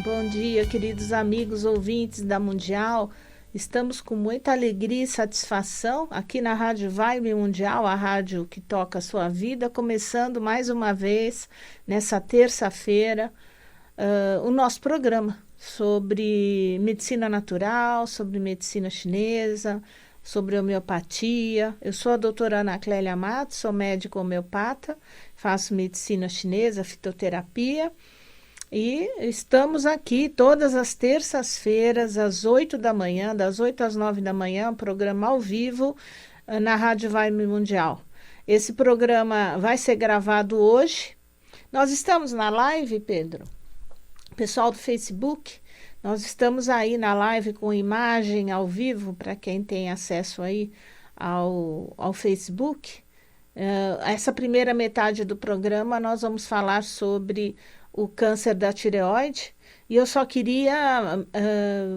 bom dia, queridos amigos ouvintes da Mundial. Estamos com muita alegria e satisfação aqui na Rádio Vibe Mundial, a rádio que toca a sua vida, começando mais uma vez, nessa terça-feira, o nosso programa sobre medicina natural, sobre medicina chinesa, sobre homeopatia. Eu sou a doutora Ana Clélia Matos, sou médica homeopata, faço medicina chinesa, fitoterapia. E estamos aqui todas as terças-feiras, às 8 da manhã, das 8 às 9 da manhã, um programa ao vivo na Rádio Vibe Mundial. Esse programa vai ser gravado hoje. Nós estamos na live, Pedro? Pessoal do Facebook, nós estamos aí na live com imagem ao vivo, para quem tem acesso aí ao Facebook. Essa primeira metade do programa nós vamos falar sobre o câncer da tireoide, e eu só queria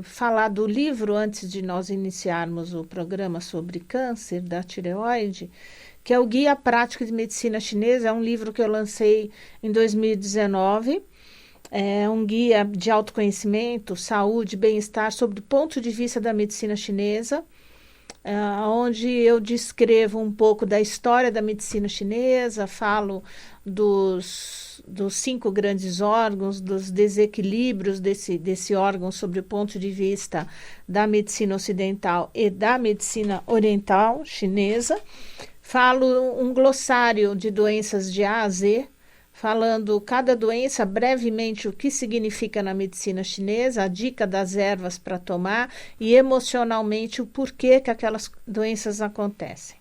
falar do livro antes de nós iniciarmos o programa sobre câncer da tireoide, que é o Guia Prático de Medicina Chinesa. É um livro que eu lancei em 2019, é um guia de autoconhecimento, saúde, bem-estar, sob o ponto de vista da medicina chinesa, onde eu descrevo um pouco da história da medicina chinesa, falo dos 5 grandes órgãos, dos desequilíbrios desse órgão sob o ponto de vista da medicina ocidental e da medicina oriental chinesa. Falo um glossário de doenças de A a Z, falando cada doença brevemente o que significa na medicina chinesa, a dica das ervas para tomar e emocionalmente o porquê que aquelas doenças acontecem.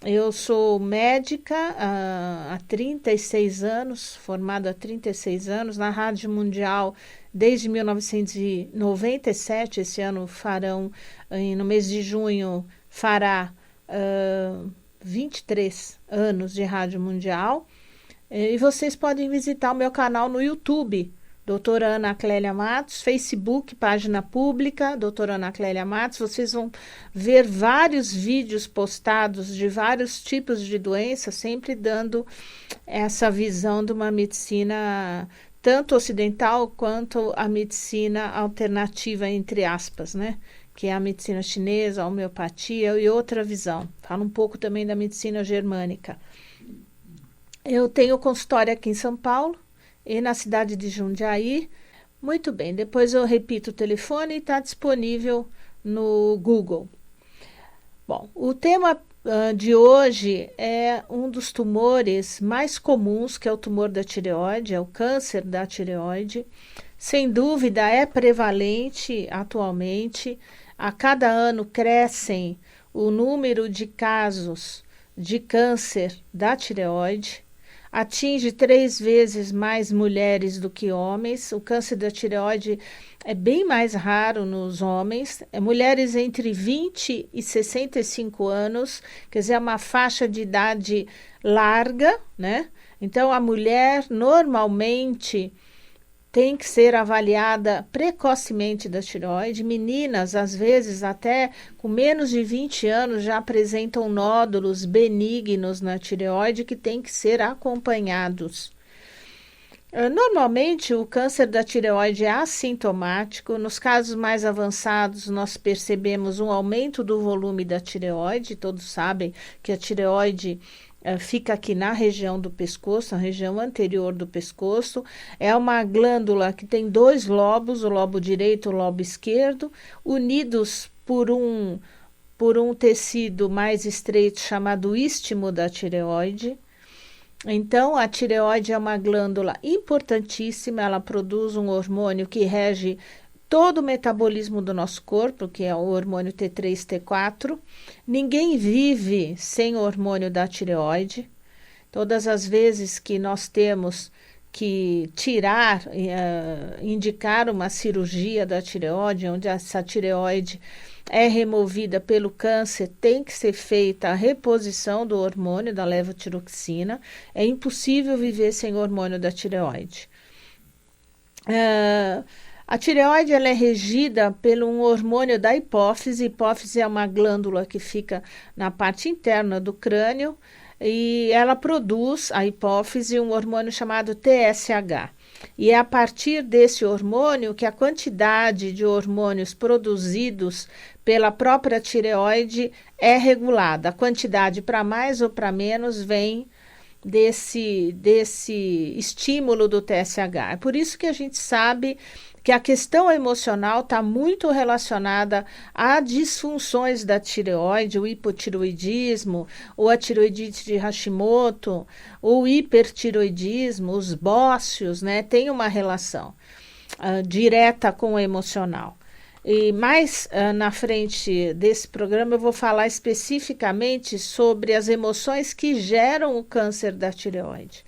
Eu sou médica há 36 anos, formada há 36 anos, na Rádio Mundial desde 1997, esse ano no mês de junho, fará 23 anos de Rádio Mundial. E vocês podem visitar o meu canal no YouTube, doutora Ana Clélia Matos, Facebook, página pública, doutora Ana Clélia Matos. Vocês vão ver vários vídeos postados de vários tipos de doenças, sempre dando essa visão de uma medicina tanto ocidental quanto a medicina alternativa, entre aspas, né? Que é a medicina chinesa, a homeopatia e outra visão. Falo um pouco também da medicina germânica. Eu tenho consultório aqui em São Paulo e na cidade de Jundiaí. Muito bem, depois eu repito o telefone e está disponível no Google. Bom, o tema de hoje é um dos tumores mais comuns, que é o tumor da tireoide, é o câncer da tireoide. Sem dúvida é prevalente atualmente. A cada ano crescem o número de casos de câncer da tireoide. Atinge 3 vezes mais mulheres do que homens. O câncer da tireoide é bem mais raro nos homens. Mulheres entre 20 e 65 anos, quer dizer, é uma faixa de idade larga, né? Então, a mulher normalmente tem que ser avaliada precocemente da tireoide. Meninas, às vezes, até com menos de 20 anos, já apresentam nódulos benignos na tireoide que têm que ser acompanhados. Normalmente, o câncer da tireoide é assintomático. Nos casos mais avançados, nós percebemos um aumento do volume da tireoide. Todos sabem que a tireoide fica aqui na região do pescoço, na região anterior do pescoço. É uma glândula que tem 2 lobos, o lobo direito e o lobo esquerdo, unidos por um tecido mais estreito chamado istmo da tireoide. Então, a tireoide é uma glândula importantíssima, ela produz um hormônio que rege todo o metabolismo do nosso corpo, que é o hormônio T3, T4. Ninguém vive sem o hormônio da tireoide. Todas as vezes que nós temos que indicar uma cirurgia da tireoide, onde essa tireoide é removida pelo câncer, tem que ser feita a reposição do hormônio da levotiroxina. É impossível viver sem o hormônio da tireoide. A tireoide ela é regida por um hormônio da hipófise. A hipófise é uma glândula que fica na parte interna do crânio. e ela produz, a hipófise, um hormônio chamado TSH. E é a partir desse hormônio que a quantidade de hormônios produzidos pela própria tireoide é regulada. A quantidade para mais ou para menos vem desse estímulo do TSH. É por isso que a gente sabe que a questão emocional está muito relacionada a disfunções da tireoide, o hipotireoidismo, ou a tireoidite de Hashimoto, o hipertireoidismo, os bócios, né? Tem uma relação direta com o emocional. E mais na frente desse programa eu vou falar especificamente sobre as emoções que geram o câncer da tireoide.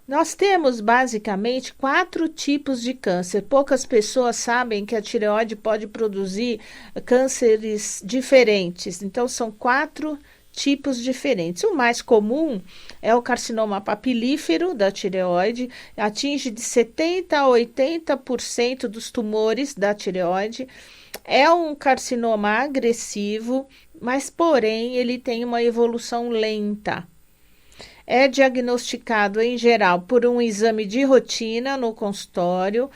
Nós temos basicamente 4 tipos de câncer. Poucas pessoas sabem que a tireoide pode produzir cânceres diferentes. Então, são 4 tipos diferentes. O mais comum é o carcinoma papilífero da tireoide, atinge de 70% a 80% dos tumores da tireoide. É um carcinoma agressivo, mas porém ele tem uma evolução lenta. É diagnosticado, em geral, por um exame de rotina no consultório.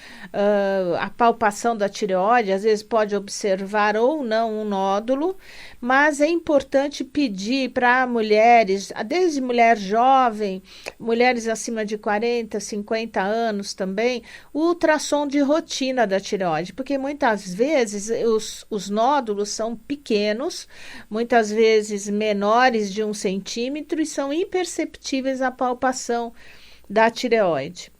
A palpação da tireoide, às vezes pode observar ou não um nódulo, mas é importante pedir para mulheres, desde mulher jovem, mulheres acima de 40, 50 anos também, o ultrassom de rotina da tireoide, porque muitas vezes os nódulos são pequenos, muitas vezes menores de 1 centímetro e são imperceptíveis à palpação da tireoide.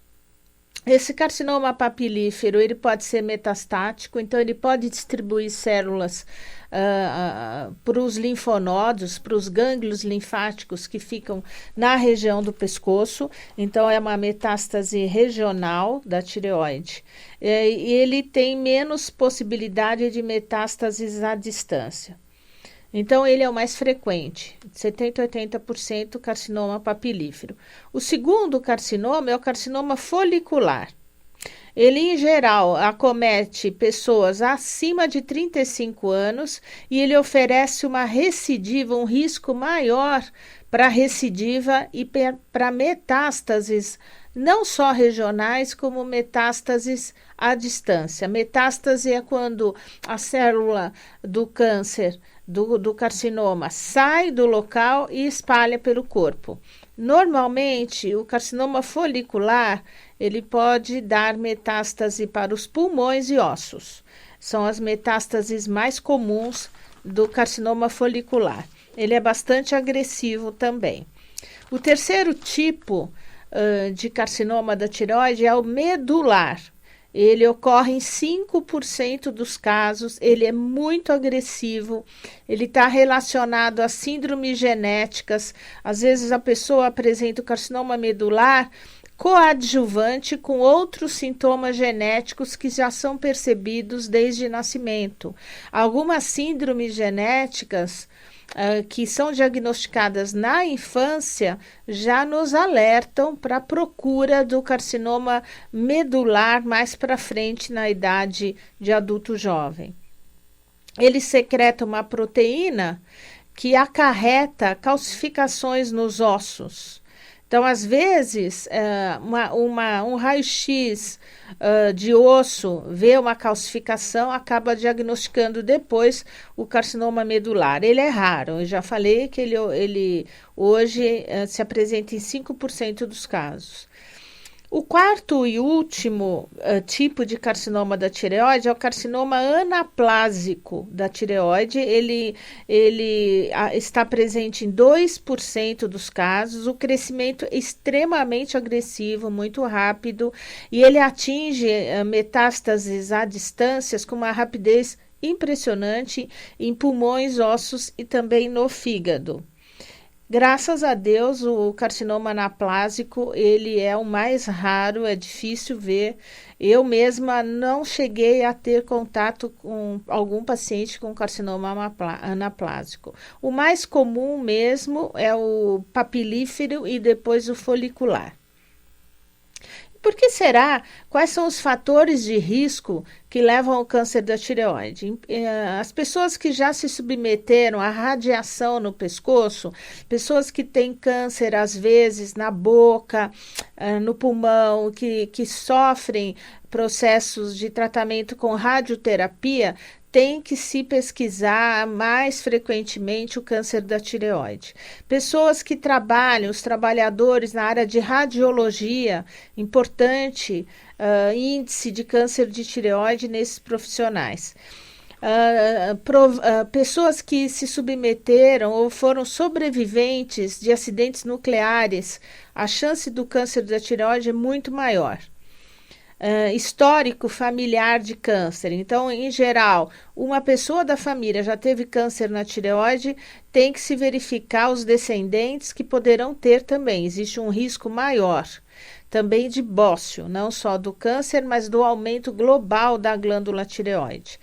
Esse carcinoma papilífero, ele pode ser metastático, então ele pode distribuir células para os linfonodos, para os gânglios linfáticos que ficam na região do pescoço. Então é uma metástase regional da tireoide. E ele tem menos possibilidade de metástases à distância. Então, ele é o mais frequente, 70% a 80% carcinoma papilífero. O segundo carcinoma é o carcinoma folicular. Ele, em geral, acomete pessoas acima de 35 anos e ele oferece uma recidiva, um risco maior para recidiva e para metástases, não só regionais, como metástases à distância. Metástase é quando a célula do câncer, do carcinoma, sai do local e espalha pelo corpo. Normalmente, o carcinoma folicular, ele pode dar metástase para os pulmões e ossos. São as metástases mais comuns do carcinoma folicular. Ele é bastante agressivo também. O terceiro tipo de carcinoma da tireoide é o medular. Ele ocorre em 5% dos casos, ele é muito agressivo, ele está relacionado a síndromes genéticas. Às vezes a pessoa apresenta o carcinoma medular coadjuvante com outros sintomas genéticos que já são percebidos desde nascimento. Algumas síndromes genéticas que são diagnosticadas na infância já nos alertam para a procura do carcinoma medular mais para frente na idade de adulto jovem. Ele secreta uma proteína que acarreta calcificações nos ossos. Então, às vezes, um raio-x de osso vê uma calcificação, acaba diagnosticando depois o carcinoma medular. Ele é raro, eu já falei que ele hoje se apresenta em 5% dos casos. O quarto e último tipo de carcinoma da tireoide é o carcinoma anaplásico da tireoide. Ele está presente em 2% dos casos. O crescimento é extremamente agressivo, muito rápido, e ele atinge metástases à distância com uma rapidez impressionante em pulmões, ossos e também no fígado. Graças a Deus, o carcinoma anaplásico, ele é o mais raro, é difícil ver. Eu mesma não cheguei a ter contato com algum paciente com carcinoma anaplásico. O mais comum mesmo é o papilífero e depois o folicular. Por que será? Quais são os fatores de risco que levam ao câncer da tireoide? As pessoas que já se submeteram à radiação no pescoço, pessoas que têm câncer às vezes na boca, no pulmão, que sofrem processos de tratamento com radioterapia, tem que se pesquisar mais frequentemente o câncer da tireoide. Pessoas que trabalham, os trabalhadores na área de radiologia, importante índice de câncer de tireoide nesses profissionais. Pessoas que se submeteram ou foram sobreviventes de acidentes nucleares, a chance do câncer da tireoide é muito maior. Histórico familiar de câncer. Então, em geral, uma pessoa da família já teve câncer na tireoide, tem que se verificar os descendentes que poderão ter também. Existe um risco maior também de bócio, não só do câncer, mas do aumento global da glândula tireoide.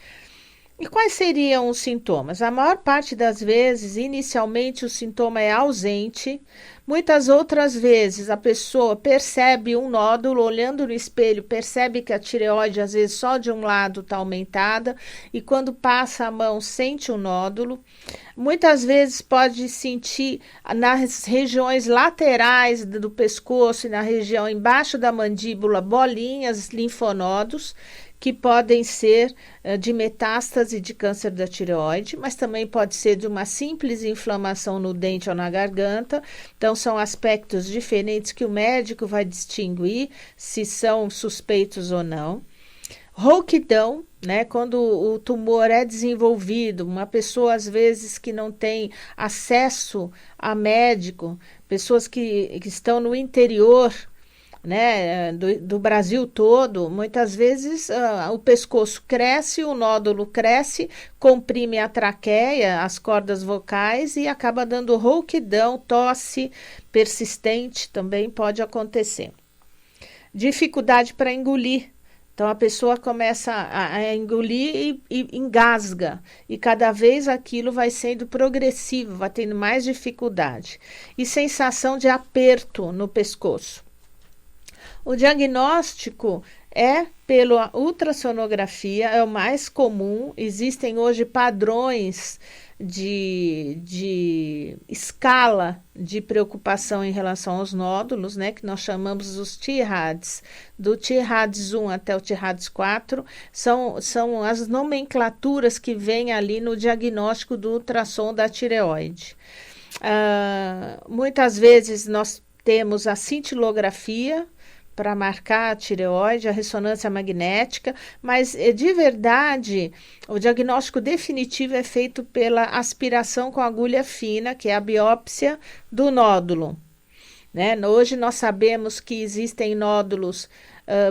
E quais seriam os sintomas? A maior parte das vezes, inicialmente, o sintoma é ausente. Muitas outras vezes, a pessoa percebe um nódulo, olhando no espelho, percebe que a tireoide, às vezes, só de um lado está aumentada, e quando passa a mão, sente um nódulo. Muitas vezes pode sentir nas regiões laterais do pescoço e na região embaixo da mandíbula bolinhas, linfonodos, que podem ser de metástase de câncer da tireoide, mas também pode ser de uma simples inflamação no dente ou na garganta. Então, são aspectos diferentes que o médico vai distinguir se são suspeitos ou não. Rouquidão, né? Quando o tumor é desenvolvido, uma pessoa às vezes que não tem acesso a médico, pessoas que estão no interior, né, do Brasil todo, muitas vezes o pescoço cresce, o nódulo cresce, comprime a traqueia, as cordas vocais e acaba dando rouquidão, tosse persistente também pode acontecer. Dificuldade para engolir. Então, a pessoa começa a engolir e engasga, e cada vez aquilo vai sendo progressivo, vai tendo mais dificuldade. E sensação de aperto no pescoço. O diagnóstico é pela ultrassonografia, é o mais comum. Existem hoje padrões de escala de preocupação em relação aos nódulos, né, que nós chamamos os TIRADS, do TIRADS 1 até o TIRADS 4, são as nomenclaturas que vêm ali no diagnóstico do ultrassom da tireoide. Muitas vezes nós temos a cintilografia, para marcar a tireoide, a ressonância magnética, mas de verdade o diagnóstico definitivo é feito pela aspiração com agulha fina, que é a biópsia do nódulo, né? Hoje nós sabemos que existem nódulos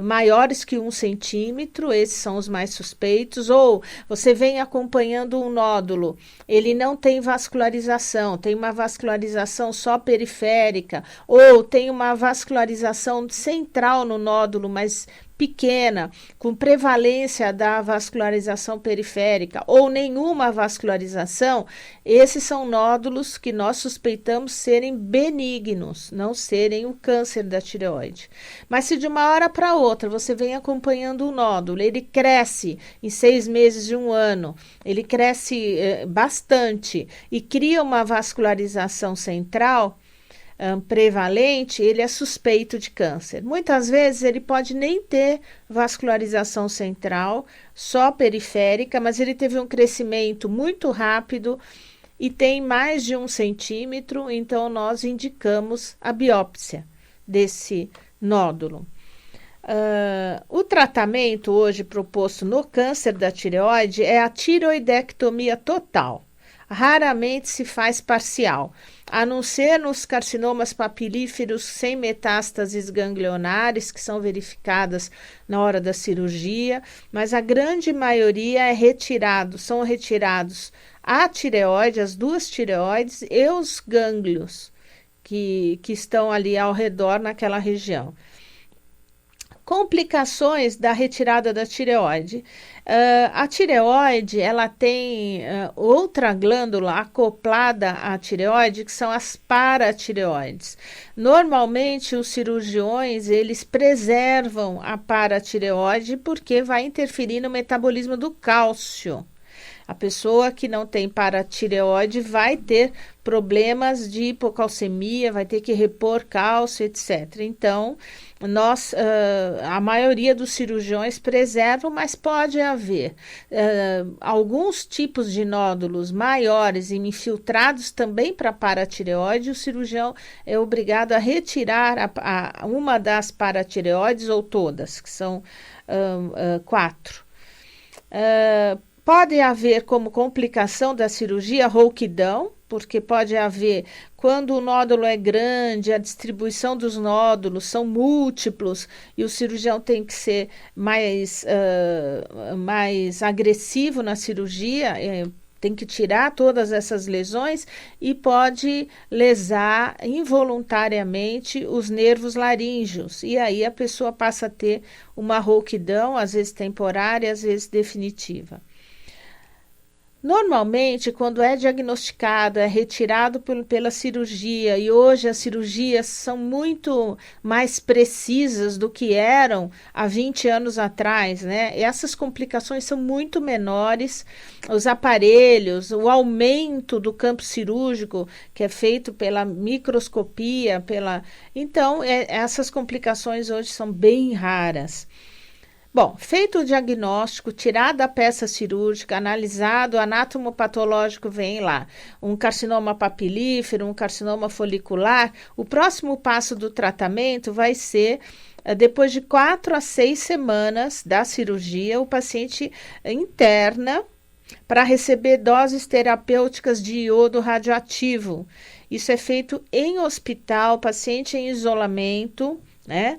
maiores que 1 centímetro, esses são os mais suspeitos, ou você vem acompanhando um nódulo, ele não tem vascularização, tem uma vascularização só periférica, ou tem uma vascularização central no nódulo, mas pequena, com prevalência da vascularização periférica, ou nenhuma vascularização, esses são nódulos que nós suspeitamos serem benignos, não serem o câncer da tireoide. Mas se de uma hora para outra você vem acompanhando o nódulo, ele cresce em 6 meses de 1 ano, ele cresce bastante e cria uma vascularização central, prevalente, ele é suspeito de câncer. Muitas vezes ele pode nem ter vascularização central, só periférica, mas ele teve um crescimento muito rápido e tem mais de 1 centímetro, então nós indicamos a biópsia desse nódulo. O tratamento hoje proposto no câncer da tireoide é a tireoidectomia total. Raramente se faz parcial, a não ser nos carcinomas papilíferos sem metástases ganglionares, que são verificadas na hora da cirurgia, mas a grande maioria são retirados a tireoide, as 2 tireoides e os gânglios que estão ali ao redor naquela região. Complicações da retirada da tireoide. A tireoide, ela tem outra glândula acoplada à tireoide, que são as paratireoides. Normalmente, os cirurgiões, eles preservam a paratireoide porque vai interferir no metabolismo do cálcio. A pessoa que não tem paratireoide vai ter problemas de hipocalcemia, vai ter que repor cálcio, etc. Então, a maioria dos cirurgiões preservam, mas pode haver alguns tipos de nódulos maiores e infiltrados também para a paratireoide. O cirurgião é obrigado a retirar uma das paratireoides ou todas, que são 4. Pode haver como complicação da cirurgia rouquidão, porque pode haver, quando o nódulo é grande, a distribuição dos nódulos são múltiplos e o cirurgião tem que ser mais agressivo na cirurgia, tem que tirar todas essas lesões e pode lesar involuntariamente os nervos laríngeos. E aí a pessoa passa a ter uma rouquidão, às vezes temporária, às vezes definitiva. Normalmente, quando é diagnosticado, é retirado pela cirurgia, e hoje as cirurgias são muito mais precisas do que eram há 20 anos atrás, né? Essas complicações são muito menores, os aparelhos, o aumento do campo cirúrgico, que é feito pela microscopia, então essas complicações hoje são bem raras. Bom, feito o diagnóstico, tirada a peça cirúrgica, analisado, o anatomopatológico vem lá, um carcinoma papilífero, um carcinoma folicular, o próximo passo do tratamento vai ser, depois de 4 a 6 semanas da cirurgia, o paciente interna para receber doses terapêuticas de iodo radioativo. Isso é feito em hospital, paciente em isolamento, né?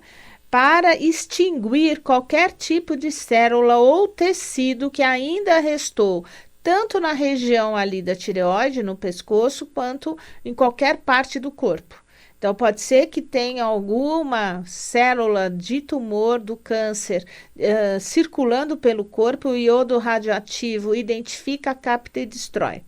Para extinguir qualquer tipo de célula ou tecido que ainda restou, tanto na região ali da tireoide, no pescoço, quanto em qualquer parte do corpo. Então, pode ser que tenha alguma célula de tumor do câncer circulando pelo corpo, o iodo radioativo identifica, capta e destrói.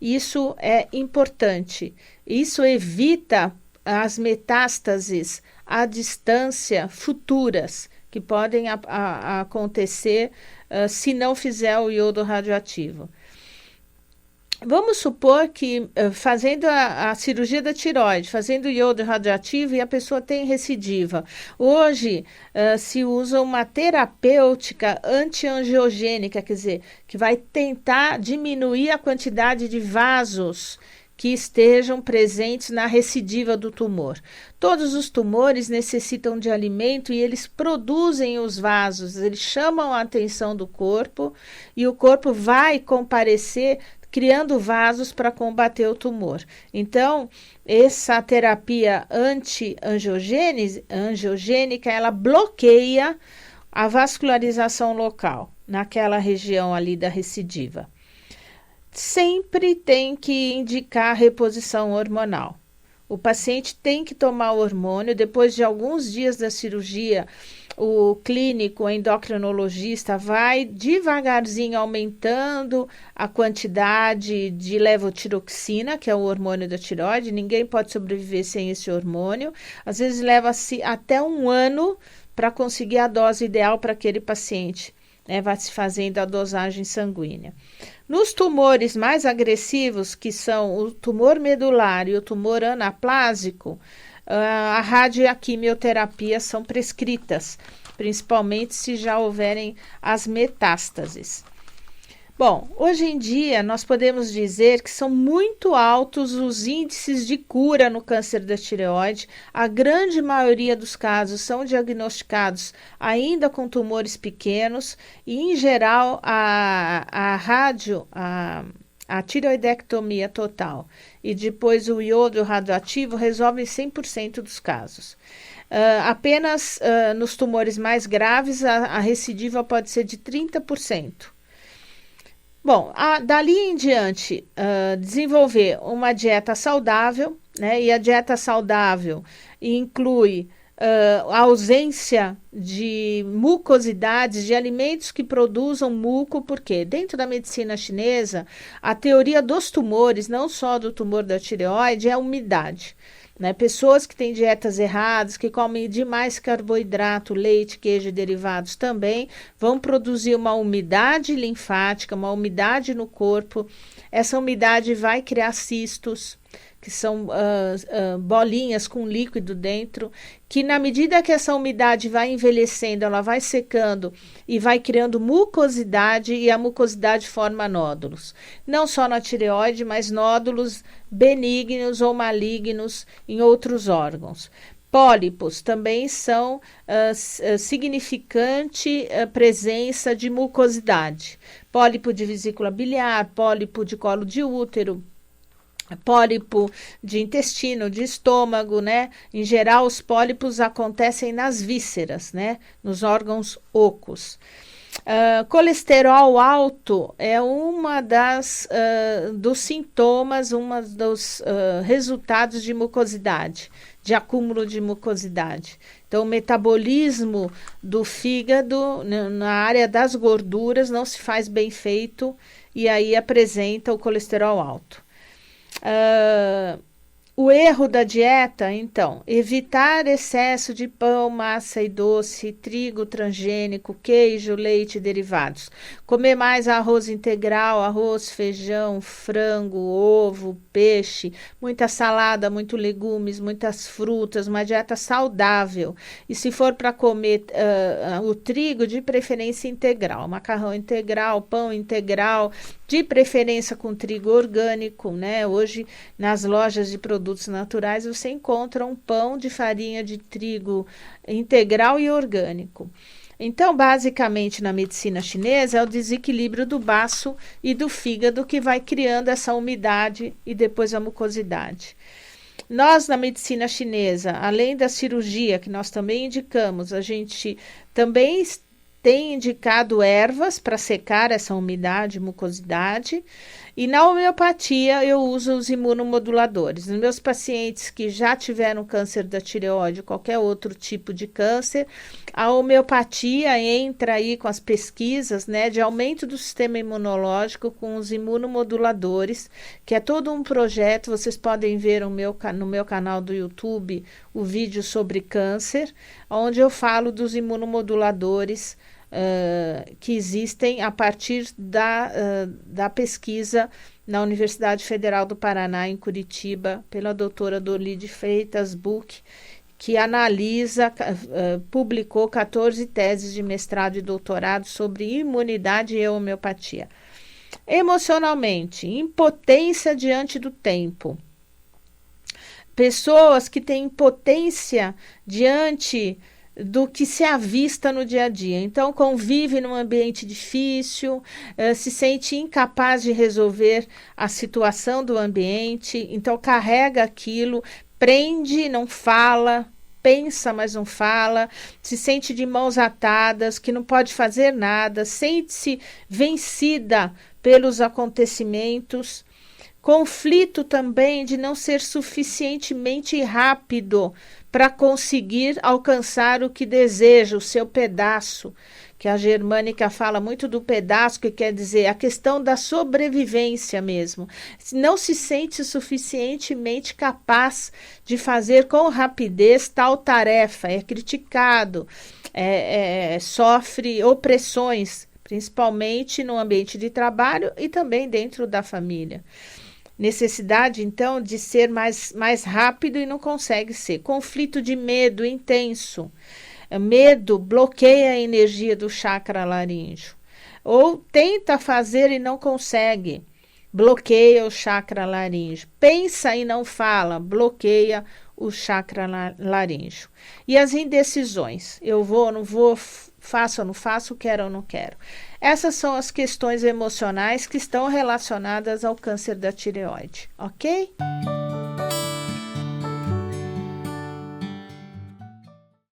Isso é importante. Isso evita as metástases à distância futuras que podem acontecer se não fizer o iodo radioativo. Vamos supor que fazendo a cirurgia da tireoide, fazendo o iodo radioativo e a pessoa tem recidiva. Hoje se usa uma terapêutica antiangiogênica, quer dizer, que vai tentar diminuir a quantidade de vasos que estejam presentes na recidiva do tumor. Todos os tumores necessitam de alimento e eles produzem os vasos, eles chamam a atenção do corpo e o corpo vai comparecer criando vasos para combater o tumor. Então, essa terapia antiangiogênica, ela bloqueia a vascularização local naquela região ali da recidiva. Sempre tem que indicar reposição hormonal. O paciente tem que tomar o hormônio. Depois de alguns dias da cirurgia, o clínico, o endocrinologista, vai devagarzinho aumentando a quantidade de levotiroxina, que é o hormônio da tireoide. Ninguém pode sobreviver sem esse hormônio. Às vezes leva-se até 1 ano para conseguir a dose ideal para aquele paciente. Vai se fazendo a dosagem sanguínea. Nos tumores mais agressivos, que são o tumor medular e o tumor anaplásico, a rádio e a quimioterapia são prescritas, principalmente se já houverem as metástases. Bom, hoje em dia nós podemos dizer que são muito altos os índices de cura no câncer da tireoide. A grande maioria dos casos são diagnosticados ainda com tumores pequenos e, em geral, a tireoidectomia total e depois o iodo radioativo resolvem 100% dos casos. Apenas nos tumores mais graves a recidiva pode ser de 30%. Bom, dali em diante, desenvolver uma dieta saudável, né? E a dieta saudável inclui a ausência de mucosidades, de alimentos que produzam muco, porque dentro da medicina chinesa, a teoria dos tumores, não só do tumor da tireoide, é a umidade. Né? Pessoas que têm dietas erradas, que comem demais carboidrato, leite, queijo e derivados também, vão produzir uma umidade linfática, uma umidade no corpo. Essa umidade vai criar cistos, que são bolinhas com líquido dentro, que na medida que essa umidade vai envelhecendo, ela vai secando e vai criando mucosidade, e a mucosidade forma nódulos. Não só na tireoide, mas nódulos benignos ou malignos em outros órgãos. Pólipos também são significante presença de mucosidade. Pólipo de vesícula biliar, pólipo de colo de útero, pólipo de intestino, de estômago, né? Em geral, os pólipos acontecem nas vísceras, né? Nos órgãos ocos. Colesterol alto é uma dos sintomas, uma dos resultados de mucosidade, de acúmulo de mucosidade. Então, o metabolismo do fígado na área das gorduras não se faz bem feito e aí apresenta o colesterol alto. O erro da dieta, então, evitar excesso de pão, massa e doce, trigo transgênico, queijo, leite e derivados. Comer mais arroz integral, arroz, feijão, frango, ovo, peixe, muita salada, muito legumes, muitas frutas, uma dieta saudável. E se for para comer o trigo, de preferência integral, macarrão integral, pão integral, de preferência com trigo orgânico, né? Hoje, nas lojas de produtos naturais, você encontra um pão de farinha de trigo integral e orgânico. Então, basicamente, na medicina chinesa, é o desequilíbrio do baço e do fígado que vai criando essa umidade e depois a mucosidade. Nós, na medicina chinesa, além da cirurgia, que nós também indicamos, a gente também tem indicado ervas para secar essa umidade, mucosidade. E na homeopatia eu uso os imunomoduladores. Nos meus pacientes que já tiveram câncer da tireoide, qualquer outro tipo de câncer, a homeopatia entra aí com as pesquisas, né, de aumento do sistema imunológico com os imunomoduladores, que é todo um projeto. Vocês podem ver no meu canal do YouTube o vídeo sobre câncer, onde eu falo dos imunomoduladores que existem a partir da pesquisa na Universidade Federal do Paraná, em Curitiba, pela doutora Dorli de Freitas Buch, que analisa, publicou 14 teses de mestrado e doutorado sobre imunidade e homeopatia. Emocionalmente, impotência diante do tempo. Pessoas que têm impotência diante do que se avista no dia a dia. Então, convive num ambiente difícil, se sente incapaz de resolver a situação do ambiente, então carrega aquilo, prende, não fala, pensa, mas não fala, se sente de mãos atadas, que não pode fazer nada, sente-se vencida pelos acontecimentos. Conflito também de não ser suficientemente rápido para conseguir alcançar o que deseja, o seu pedaço, que a Germânica fala muito do pedaço, que quer dizer a questão da sobrevivência mesmo. Não se sente suficientemente capaz de fazer com rapidez tal tarefa, é criticado, sofre opressões, principalmente no ambiente de trabalho e também dentro da família. Necessidade, então, de ser mais rápido e não consegue ser. Conflito de medo intenso. Medo bloqueia a energia do chakra laríngeo. Ou tenta fazer e não consegue. Bloqueia o chakra laríngeo. Pensa e não fala. Bloqueia o chakra laríngeo. E as indecisões. Eu vou, não vou, faço ou não faço, quero ou não quero. Essas são as questões emocionais que estão relacionadas ao câncer da tireoide, ok?